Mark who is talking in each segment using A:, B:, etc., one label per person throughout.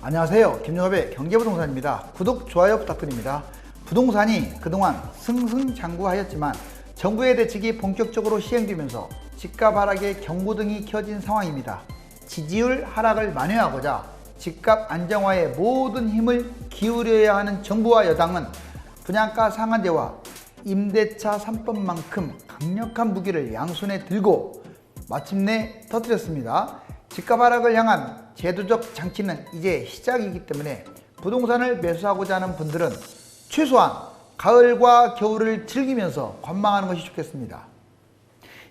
A: 안녕하세요. 김영업의 경제부동산입니다. 구독, 좋아요 부탁드립니다. 부동산이 그동안 승승장구하였지만 정부의 대책이 본격적으로 시행되면서 집값 하락에 경고등이 켜진 상황입니다. 지지율 하락을 만회하고자 집값 안정화에 모든 힘을 기울여야 하는 정부와 여당은 분양가 상한제와 임대차 3법만큼 강력한 무기를 양손에 들고 마침내 터뜨렸습니다. 집값 하락을 향한 제도적 장치는 이제 시작이기 때문에 부동산을 매수하고자 하는 분들은 최소한 가을과 겨울을 즐기면서 관망하는 것이 좋겠습니다.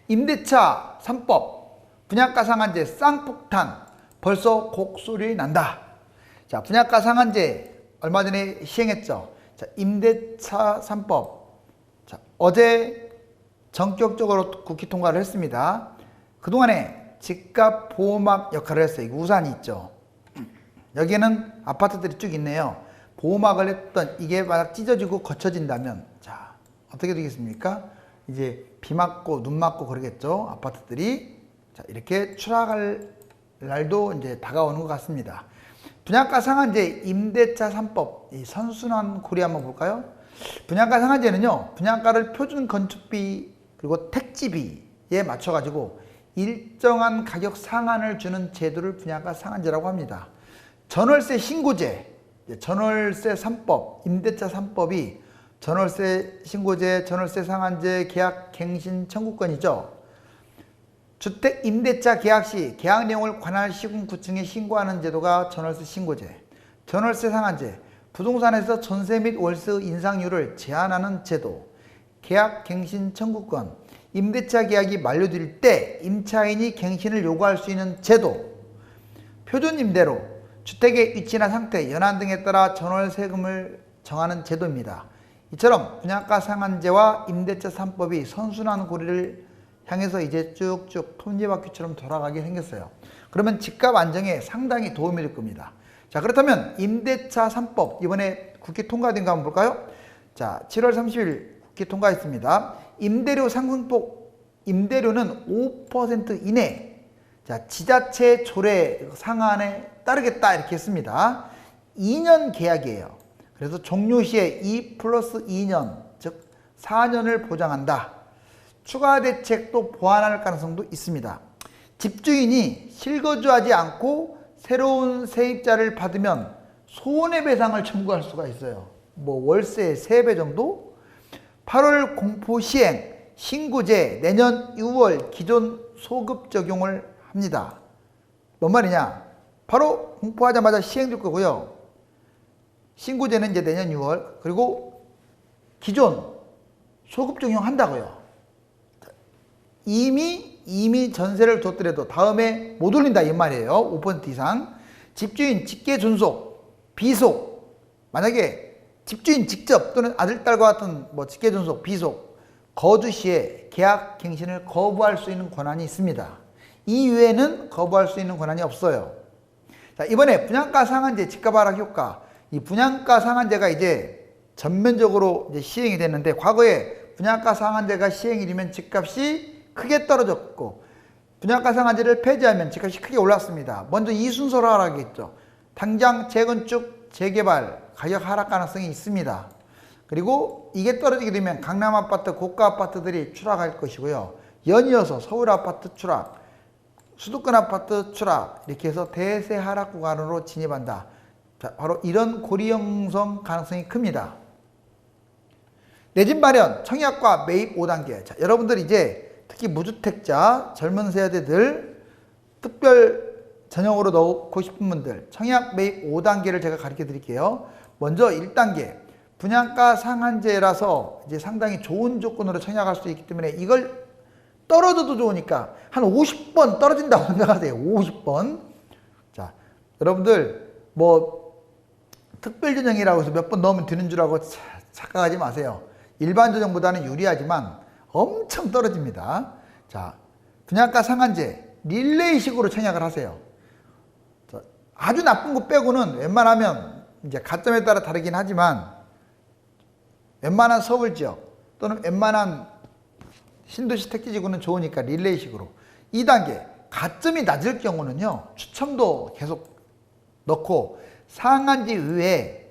A: 임대차 3법, 분양가 상한제 쌍폭탄, 벌써 곡소리 난다. 자, 분양가 상한제 얼마 전에 시행했죠. 자, 임대차 3법. 자, 어제 전격적으로 국회 통과를 했습니다. 그동안에 집값 보호막 역할을 했어요. 이거 우산이 있죠. 여기에는 아파트들이 쭉 있네요. 보호막을 했던 이게 만약 찢어지고 거쳐진다면 자, 어떻게 되겠습니까? 이제 비 맞고 눈 맞고 그러겠죠. 아파트들이. 자, 이렇게 추락할 날도 이제 다가오는 것 같습니다. 분양가 상한제 임대차 3법, 이 선순환 고리 한번 볼까요? 분양가 상한제는요, 분양가를 표준 건축비 그리고 택지비에 맞춰가지고 일정한 가격 상한을 주는 제도를 분양가 상한제라고 합니다. 전월세 신고제, 전월세 3법, 임대차 3법이 전월세 신고제, 전월세 상한제, 계약 갱신 청구권이죠. 주택 임대차 계약 시 계약 내용을 관할 시군구청에 신고하는 제도가 전월세 신고제, 전월세 상한제, 부동산에서 전세 및 월세 인상률을 제한하는 제도, 계약 갱신 청구권, 임대차 계약이 만료될 때 임차인이 갱신을 요구할 수 있는 제도, 표준 임대료, 주택의 위치나 상태, 연한 등에 따라 전월세금을 정하는 제도입니다. 이처럼 분양가 상한제와 임대차 3법이 선순환 고리를 향해서 이제 쭉쭉 톱니바퀴처럼 돌아가게 생겼어요. 그러면 집값 안정에 상당히 도움이 될 겁니다. 자, 그렇다면 임대차 3법 이번에 국회 통과된 거 한번 볼까요? 자, 7월 30일 국회 통과했습니다. 임대료 상승폭, 임대료는 5% 이내. 자, 지자체 조례 상한에 따르겠다 이렇게 했습니다. 2년 계약이에요. 그래서 종료 시에 2+2년, 즉 4년을 보장한다. 추가 대책도 보완할 가능성도 있습니다. 집주인이 실거주하지 않고 새로운 세입자를 받으면 손해배상을 청구할 수가 있어요. 뭐 월세 3배 정도? 8월 공포 시행, 신고제 내년 6월 기존 소급 적용을 합니다. 뭔 말이냐? 바로 공포하자마자 시행될 거고요. 신고제는 이제 내년 6월, 그리고 기존 소급 적용한다고요. 이미 전세를 줬더라도 다음에 못 올린다 이 말이에요. 5% 이상. 집주인 직계 존속, 비속. 만약에 집주인 직접 또는 아들, 딸과 같은 뭐 직계 존속, 비속, 거주 시에 계약 갱신을 거부할 수 있는 권한이 있습니다. 이외에는 거부할 수 있는 권한이 없어요. 자, 이번에 분양가 상한제 집값 하락 효과. 이 분양가 상한제가 이제 전면적으로 이제 시행이 됐는데 과거에 분양가 상한제가 시행이 되면 집값이 크게 떨어졌고 분양가 상한제를 폐지하면 집값이 크게 올랐습니다. 먼저 이 순서로 하락했죠. 당장 재건축, 재개발 가격 하락 가능성이 있습니다. 그리고 이게 떨어지게 되면 강남 아파트, 고가 아파트들이 추락할 것이고요. 연이어서 서울 아파트 추락, 수도권 아파트 추락 이렇게 해서 대세 하락 구간으로 진입한다. 자, 바로 이런 고리 형성 가능성이 큽니다. 내 집 마련, 청약과 매입 5단계. 자, 여러분들 이제 특히 무주택자, 젊은 세대들 특별 전형으로 넣고 싶은 분들 청약 매입 5단계를 제가 가르쳐 드릴게요. 먼저 1단계 분양가 상한제라서 이제 상당히 좋은 조건으로 청약할 수 있기 때문에 이걸 떨어져도 좋으니까 한 50번 떨어진다고 생각하세요. 50번. 자, 여러분들 뭐 특별 전형이라고 해서 몇 번 넣으면 되는 줄 알고 착각하지 마세요. 일반 전형보다는 유리하지만 엄청 떨어집니다. 자, 분양가 상한제 릴레이식으로 청약을 하세요. 자, 아주 나쁜 거 빼고는 웬만하면 이제 가점에 따라 다르긴 하지만 웬만한 서울지역 또는 웬만한 신도시 택지지구는 좋으니까 릴레이식으로. 2단계 가점이 낮을 경우는요 추첨도 계속 넣고 상한제 이외에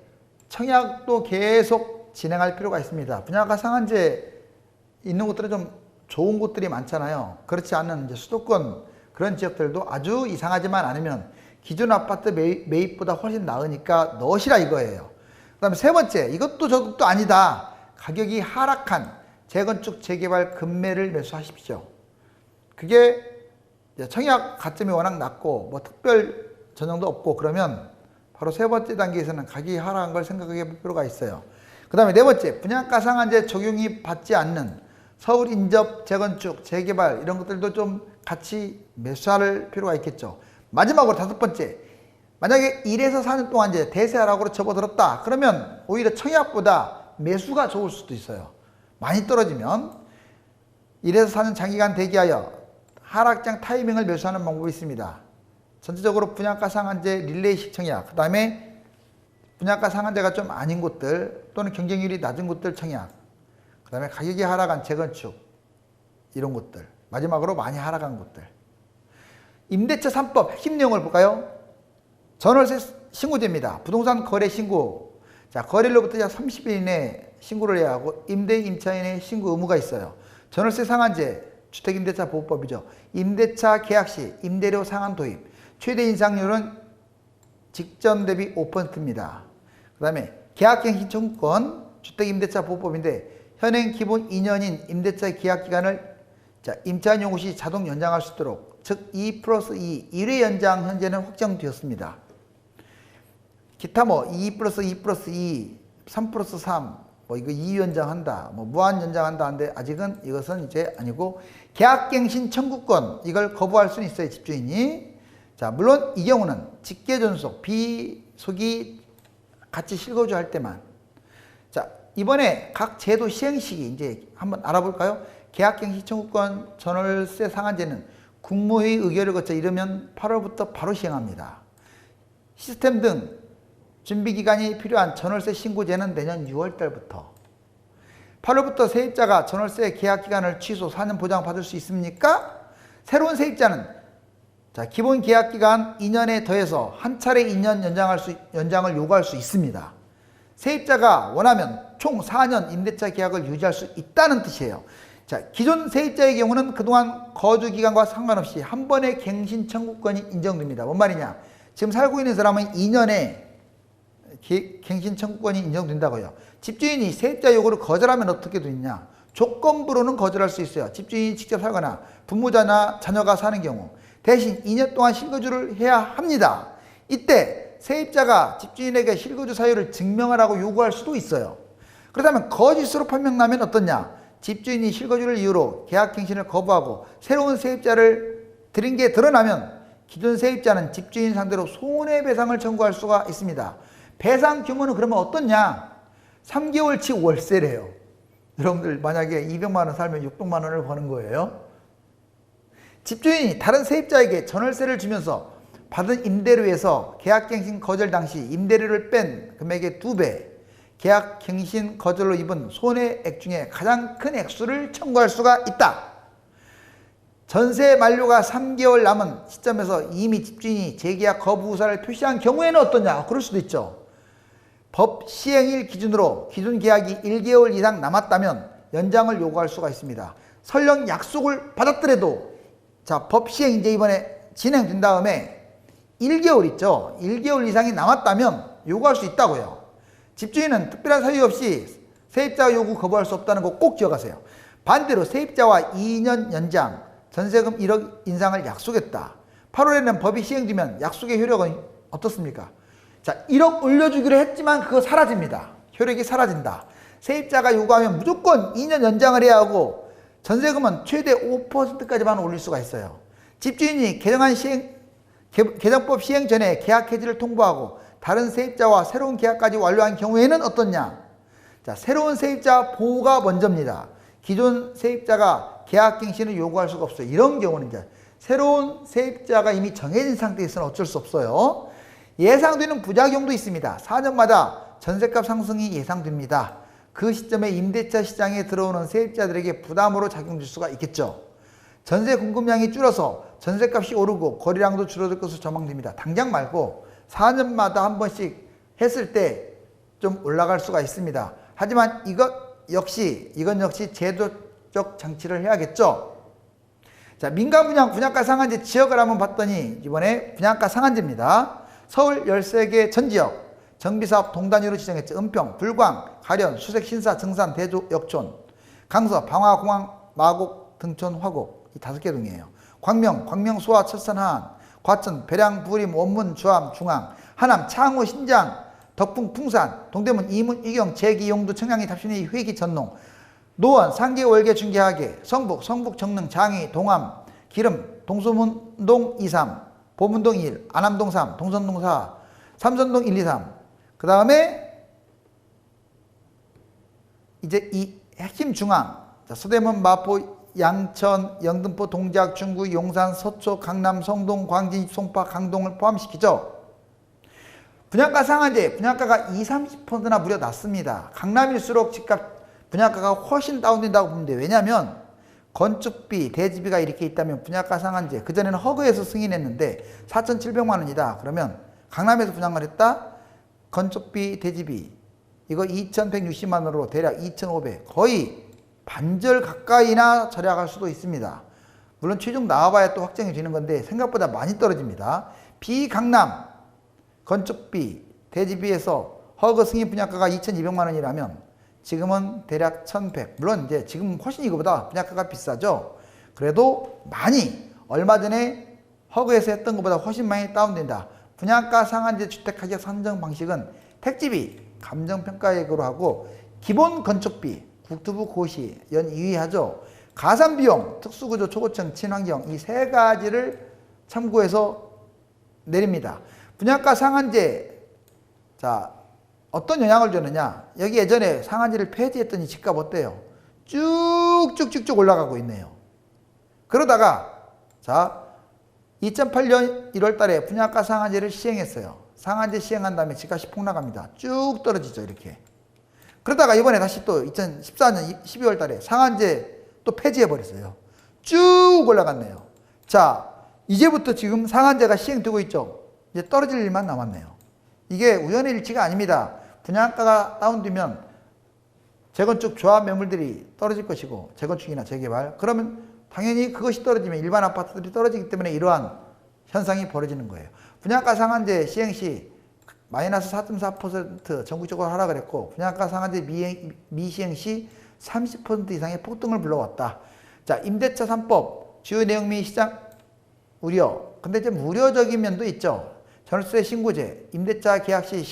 A: 청약도 계속 진행할 필요가 있습니다. 분양가 상한제 있는 곳들은 좀 좋은 곳들이 많잖아요. 그렇지 않은 이제 수도권 그런 지역들도 아주 이상하지만 않으면 기존 아파트 매입보다 훨씬 나으니까 넣으시라 이거예요. 그 다음에 세 번째, 이것도 저것도 아니다. 가격이 하락한 재건축 재개발 급매를 매수하십시오. 그게 청약 가점이 워낙 낮고 뭐 특별 전형도 없고 그러면 바로 세 번째 단계에서는 가격이 하락한 걸 생각해 볼 필요가 있어요. 그 다음에 네 번째, 분양가 상한제 적용이 받지 않는 서울 인접 재건축 재개발 이런 것들도 좀 같이 매수할 필요가 있겠죠. 마지막으로 다섯 번째, 만약에 1에서 4년 동안 이제 대세하락으로 접어들었다 그러면 오히려 청약보다 매수가 좋을 수도 있어요. 많이 떨어지면 1에서 4년 장기간 대기하여 하락장 타이밍을 매수하는 방법이 있습니다. 전체적으로 분양가 상한제 릴레이식 청약, 그 다음에 분양가 상한제가 좀 아닌 곳들 또는 경쟁률이 낮은 곳들 청약, 그 다음에 가격이 하락한 재건축 이런 곳들, 마지막으로 많이 하락한 곳들. 임대차 3법 핵심 내용을 볼까요? 전월세 신고제입니다. 부동산 거래 신고. 자, 거래로부터 약 30일 이내에 신고를 해야 하고 임대인 임차인의 신고 의무가 있어요. 전월세 상한제 주택임대차 보호법이죠. 임대차 계약 시 임대료 상한 도입. 최대 인상률은 직전 대비 5%입니다. 그 다음에 계약갱신 청구권 주택임대차 보호법인데 현행 기본 2년인 임대차 계약기간을 임차인 요구 시 자동 연장할 수 있도록 즉 2+2 1회 연장 현재는 확정되었습니다. 기타 뭐 2+2+2 3+3 뭐 이거 2 연장한다 뭐 무한 연장한다 하는데 아직은 이것은 이제 아니고 계약갱신 청구권 이걸 거부할 수는 있어요. 집주인이. 자, 물론 이 경우는 직계존속 비속이 같이 실거주 할 때만. 자, 이번에 각 제도 시행시기 이제 한번 알아볼까요? 계약갱신 청구권 전월세 상한제는 국무회의 의결을 거쳐 이르면 8월부터 바로 시행합니다. 시스템 등 준비기간이 필요한 전월세 신고제는 내년 6월달부터. 8월부터 세입자가 전월세 계약기간을 취소 4년 보장 받을 수 있습니까? 새로운 세입자는 자, 기본 계약기간 2년에 더해서 한 차례 2년 연장을 요구할 수 있습니다. 세입자가 원하면 총 4년 임대차 계약을 유지할 수 있다는 뜻이에요. 자, 기존 세입자의 경우는 그동안 거주기간과 상관없이 한 번의 갱신 청구권이 인정됩니다. 뭔 말이냐? 지금 살고 있는 사람은 2년에 갱신 청구권이 인정된다고요. 집주인이 세입자 요구를 거절하면 어떻게 되느냐? 조건부로는 거절할 수 있어요. 집주인이 직접 살거나 부모자나 자녀가 사는 경우. 대신 2년 동안 실거주를 해야 합니다. 이때 세입자가 집주인에게 실거주 사유를 증명하라고 요구할 수도 있어요. 그렇다면 거짓으로 판명나면 어떠냐? 집주인이 실거주를 이유로 계약갱신을 거부하고 새로운 세입자를 들인 게 드러나면 기존 세입자는 집주인 상대로 손해배상을 청구할 수가 있습니다. 배상 규모는 그러면 어떻냐? 3개월치 월세래요. 여러분들 만약에 200만 원 살면 600만 원을 버는 거예요. 집주인이 다른 세입자에게 전월세를 주면서 받은 임대료에서 계약갱신 거절 당시 임대료를 뺀 금액의 2배, 계약갱신 거절로 입은 손해액 중에 가장 큰 액수를 청구할 수가 있다. 전세 만료가 3개월 남은 시점에서 이미 집주인이 재계약 거부 의사를 표시한 경우에는 어떠냐? 그럴 수도 있죠. 법 시행일 기준으로 기존 계약이 1개월 이상 남았다면 연장을 요구할 수가 있습니다. 설령 약속을 받았더라도 자, 법 시행 이제 이번에 진행된 다음에 1개월 있죠. 1개월 이상이 남았다면 요구할 수 있다고요. 집주인은 특별한 사유 없이 세입자 요구 거부할 수 없다는 거 꼭 기억하세요. 반대로 세입자와 2년 연장, 전세금 1억 인상을 약속했다. 8월에는 법이 시행되면 약속의 효력은 어떻습니까? 자, 1억 올려주기로 했지만 그거 사라집니다. 효력이 사라진다. 세입자가 요구하면 무조건 2년 연장을 해야 하고 전세금은 최대 5%까지만 올릴 수가 있어요. 집주인이 개정법 시행 전에 계약 해지를 통보하고 다른 세입자와 새로운 계약까지 완료한 경우에는 어떻냐? 자, 새로운 세입자 보호가 먼저입니다. 기존 세입자가 계약갱신을 요구할 수가 없어요. 이런 경우는 이제 새로운 세입자가 이미 정해진 상태에서는 어쩔 수 없어요. 예상되는 부작용도 있습니다. 4년마다 전셋값 상승이 예상됩니다. 그 시점에 임대차 시장에 들어오는 세입자들에게 부담으로 작용될 수가 있겠죠. 전세 공급량이 줄어서 전셋값이 오르고 거래량도 줄어들 것으로 전망됩니다. 당장 말고 4년마다 한 번씩 했을 때 좀 올라갈 수가 있습니다. 하지만 이건 역시 제도적 장치를 해야겠죠. 자, 민간 분양가 상한제 지역을 한번 봤더니 이번에 분양가 상한제입니다. 서울 13개 전 지역 정비사업 동단위로 지정했죠. 은평, 불광, 가련, 수색, 신사, 증산, 대조, 역촌, 강서, 방화, 공항, 마곡, 등촌, 화곡 이 5개 동이에요. 광명, 소화, 철산, 하안, 과천, 배량, 부림, 원문, 주암, 중앙, 하남, 창호, 신장, 덕풍, 풍산, 동대문, 이문, 이경, 제기, 용두, 청양리, 답신리, 회기, 전농, 노원, 상계, 월계, 중계하계, 성북, 정릉, 장위, 동암, 기름, 동소문동 23, 보문동 1, 안암동 3, 동선동 4, 삼선동 1, 2, 3. 그 다음에 이제 이 핵심 중앙, 서대문, 마포, 양천, 영등포, 동작, 중구, 용산, 서초, 강남, 성동, 광진, 송파, 강동을 포함시키죠. 분양가 상한제, 분양가가 20-30%나 무려 낮습니다. 강남일수록 집값 분양가가 훨씬 다운된다고 보면 돼요. 왜냐하면 건축비, 대지비가 이렇게 있다면 분양가 상한제, 그전에는 허그에서 승인했는데 4,700만 원이다. 그러면 강남에서 분양을 했다. 건축비, 대지비 이거 2,160만 원으로 대략 2,500, 거의 반절 가까이나 절약할 수도 있습니다. 물론 최종 나와봐야 또 확정이 되는 건데 생각보다 많이 떨어집니다. 비강남 건축비, 대지비에서 허그 승인 분양가가 2,200만 원이라면 지금은 대략 1,100. 물론 이제 지금 훨씬 이거보다 분양가가 비싸죠. 그래도 많이 얼마 전에 허그에서 했던 것보다 훨씬 많이 다운된다. 분양가 상한제 주택가격 산정 방식은 택지비, 감정평가액으로 하고 기본 건축비, 국토부 고시, 연 2위 하죠. 가산비용, 특수구조, 초고층, 친환경 이 3가지를 참고해서 내립니다. 분양가 상한제, 자, 어떤 영향을 주느냐. 여기 예전에 상한제를 폐지했더니 집값 어때요? 쭉쭉쭉쭉 올라가고 있네요. 그러다가 자 2008년 1월 달에 분양가 상한제를 시행했어요. 상한제 시행한 다음에 집값이 폭락합니다. 쭉 떨어지죠. 이렇게. 그러다가 이번에 다시 또 2014년 12월 달에 상한제 또 폐지해버렸어요. 쭉 올라갔네요. 자, 이제부터 지금 상한제가 시행되고 있죠. 이제 떨어질 일만 남았네요. 이게 우연의 일치가 아닙니다. 분양가가 다운되면 재건축 조합 매물들이 떨어질 것이고 재건축이나 재개발 그러면 당연히 그것이 떨어지면 일반 아파트들이 떨어지기 때문에 이러한 현상이 벌어지는 거예요. 분양가 상한제 시행 시 마이너스 4.4% 전국적으로 하락을 했고 분양가 상한제 미시행 시 30% 이상의 폭등을 불러왔다. 자, 임대차 3법 주요 내용 및 시장 우려. 근데 좀 우려적인 면도 있죠. 전월세 신고제, 임대차 계약 시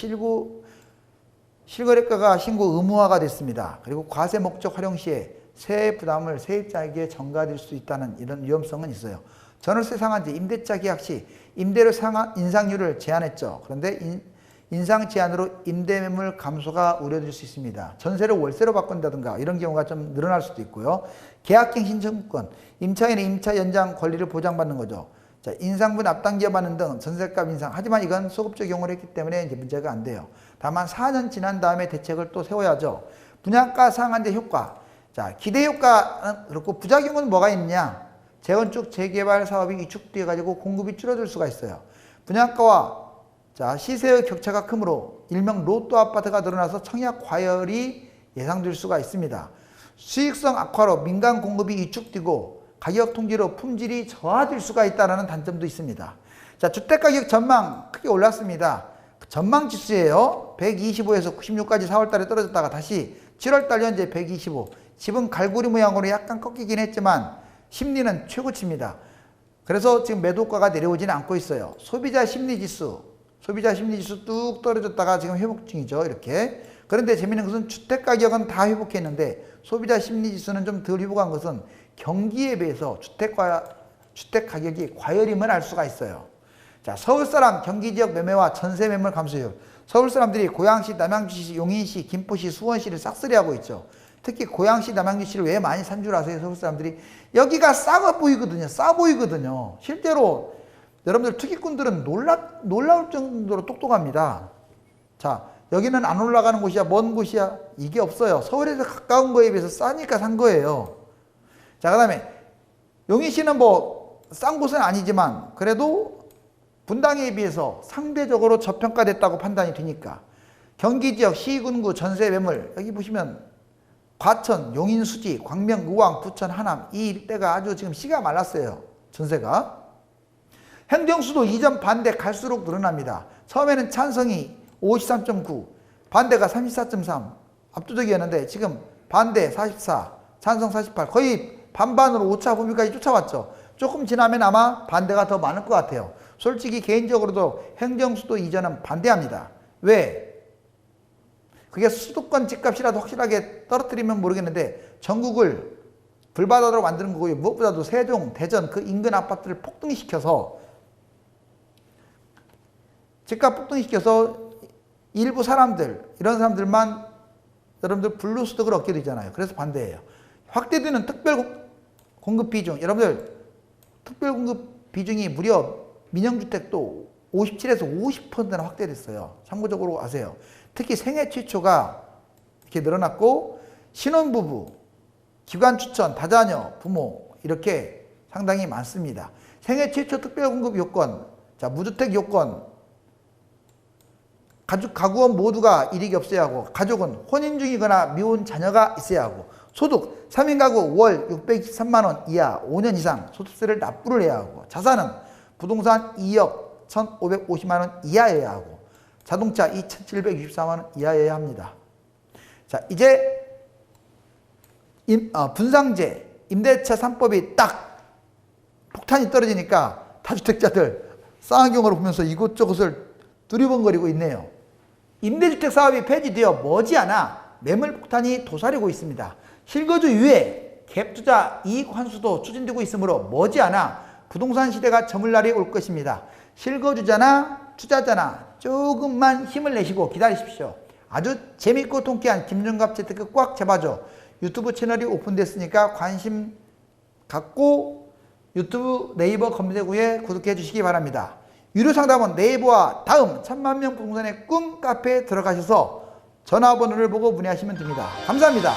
A: 실거래가가 신고 의무화가 됐습니다. 그리고 과세 목적 활용 시에 세액 부담을 세입자에게 전가될 수 있다는 이런 위험성은 있어요. 전월세 상한제, 임대차 계약 시 임대료 인상률을 제한했죠. 그런데 인상 제한으로 임대매물 감소가 우려될 수 있습니다. 전세를 월세로 바꾼다든가 이런 경우가 좀 늘어날 수도 있고요. 계약갱 신청권, 임차인의 임차 연장 권리를 보장받는 거죠. 자, 인상분 앞당겨 받는 등 전세값 인상. 하지만 이건 소급 적용을 했기 때문에 이제 문제가 안 돼요. 다만 4년 지난 다음에 대책을 또 세워야죠. 분양가 상한제 효과. 자, 기대 효과는 그렇고 부작용은 뭐가 있느냐? 재건축, 재개발 사업이 위축되어 가지고 공급이 줄어들 수가 있어요. 분양가와 자, 시세의 격차가 크므로 일명 로또 아파트가 늘어나서 청약 과열이 예상될 수가 있습니다. 수익성 악화로 민간 공급이 위축되고 가격 통제로 품질이 저하될 수가 있다는 단점도 있습니다. 자, 주택가격 전망 크게 올랐습니다. 전망 지수예요. 125에서 96까지 4월 달에 떨어졌다가 다시 7월 달 현재 125. 집은 갈고리 모양으로 약간 꺾이긴 했지만 심리는 최고치입니다. 그래서 지금 매도가가 내려오지는 않고 있어요. 소비자 심리지수 뚝 떨어졌다가 지금 회복 중이죠. 이렇게. 그런데 재미있는 것은 주택가격은 다 회복했는데 소비자 심리지수는 좀 덜 회복한 것은 경기에 비해서 주택 가격이 과열임을 알 수가 있어요. 자, 서울 사람 경기 지역 매매와 전세 매물 감소율. 서울 사람들이 고양시, 남양주시, 용인시, 김포시, 수원시를 싹쓸이하고 있죠. 특히 고양시, 남양주시를 왜 많이 산 줄 아세요? 서울 사람들이 여기가 싸 보이거든요. 실제로 여러분들 투기꾼들은 놀라울 정도로 똑똑합니다. 자, 여기는 안 올라가는 곳이야, 먼 곳이야, 이게 없어요. 서울에서 가까운 거에 비해서 싸니까 산 거예요. 자, 그 다음에 용인시는 뭐 싼 곳은 아니지만 그래도 분당에 비해서 상대적으로 저평가됐다고 판단이 되니까 경기지역 시군구 전세 매물 여기 보시면 과천, 용인, 수지, 광명, 의왕, 부천, 하남 이 일대가 아주 지금 씨가 말랐어요. 전세가. 행정수도 이전 반대 갈수록 늘어납니다. 처음에는 찬성이 53.9, 반대가 34.3 압도적이었는데 지금 반대 44, 찬성 48 거의 반반으로 오차 범위까지 쫓아왔죠. 조금 지나면 아마 반대가 더 많을 것 같아요. 솔직히 개인적으로도 행정수도 이전은 반대합니다. 왜? 그게 수도권 집값이라도 확실하게 떨어뜨리면 모르겠는데 전국을 불바다로 만드는 거고요. 무엇보다도 세종, 대전 그 인근 아파트를 폭등시켜서 집값 폭등시켜서 일부 사람들 이런 사람들만 여러분들 불로소득을 얻게 되잖아요. 그래서 반대예요. 확대되는 특별 공급 비중 여러분들 특별 공급 비중이 무려 민영주택도 57에서 50%나 확대됐어요. 참고적으로 아세요. 특히 생애 최초가 이렇게 늘어났고 신혼부부, 기관 추천, 다자녀, 부모 이렇게 상당히 많습니다. 생애 최초 특별공급 요건, 자 무주택 요건, 가구원 모두가 일익이 없어야 하고 가족은 혼인 중이거나 미혼 자녀가 있어야 하고 소득 3인 가구 월 623만 원 이하 5년 이상 소득세를 납부를 해야 하고 자산은 부동산 2억 1,550만 원 이하여야 하고 자동차 2,764만 원 이하여야 합니다. 자 이제 분상제 임대차 3법이 딱 폭탄이 떨어지니까 다주택자들 쌍안경으로 보면서 이곳저곳을 두리번거리고 있네요. 임대주택 사업이 폐지되어 머지않아 매물폭탄이 도사리고 있습니다. 실거주 이외에 갭투자 이익 환수도 추진되고 있으므로 머지않아 부동산 시대가 저물 날이 올 것입니다. 실거주자나 투자자나 조금만 힘을 내시고 기다리십시오. 아주 재밌고 통쾌한 김종갑 재테크 꽉 잡아줘. 유튜브 채널이 오픈됐으니까 관심 갖고 유튜브 네이버 검색후에 구독해 주시기 바랍니다. 유료 상담은 네이버와 다음 1000만명 부동산의 꿈 카페에 들어가셔서 전화번호를 보고 문의하시면 됩니다. 감사합니다.